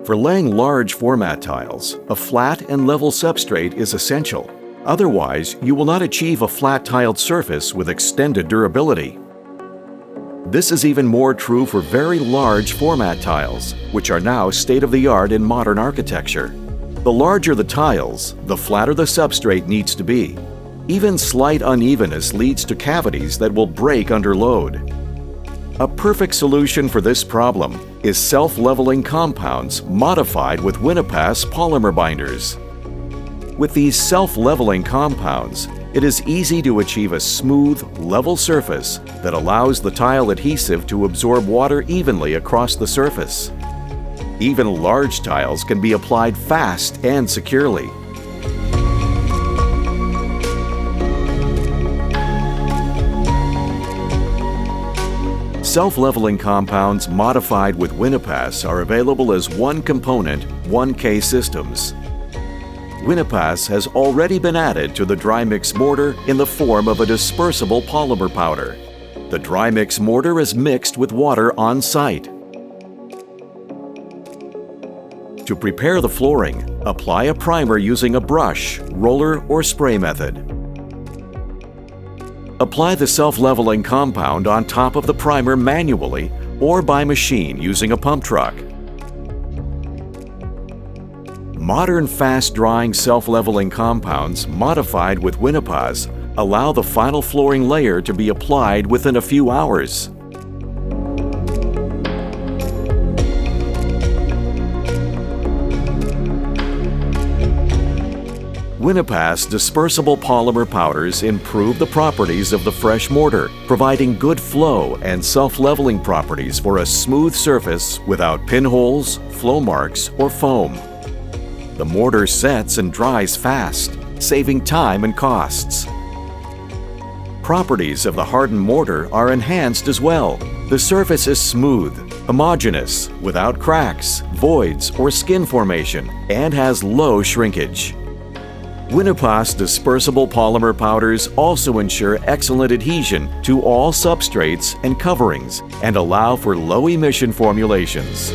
For laying large format tiles, a flat and level substrate is essential. Otherwise, you will not achieve a flat tiled surface with extended durability. This is even more true for very large format tiles, which are now state-of-the-art in modern architecture. The larger the tiles, the flatter the substrate needs to be. Even slight unevenness leads to cavities that will break under load. A perfect solution for this problem is self-leveling compounds modified with VINNAPAS polymer binders. With these self-leveling compounds, it is easy to achieve a smooth, level surface that allows the tile adhesive to absorb water evenly across the surface. Even large tiles can be applied fast and securely. Self-leveling compounds modified with VINNAPAS are available as one component, 1K systems. VINNAPAS has already been added to the dry mix mortar in the form of a dispersible polymer powder. The dry mix mortar is mixed with water on site. To prepare the flooring, apply a primer using a brush, roller, or spray method. Apply the self-leveling compound on top of the primer manually or by machine using a pump truck. Modern fast-drying self-leveling compounds modified with VINNAPAS allow the final flooring layer to be applied within a few hours. VINNAPAS dispersible polymer powders improve the properties of the fresh mortar, providing good flow and self-leveling properties for a smooth surface without pinholes, flow marks, or foam. The mortar sets and dries fast, saving time and costs. Properties of the hardened mortar are enhanced as well. The surface is smooth, homogeneous, without cracks, voids, or skin formation, and has low shrinkage. VINNAPAS dispersible polymer powders also ensure excellent adhesion to all substrates and coverings and allow for low-emission formulations.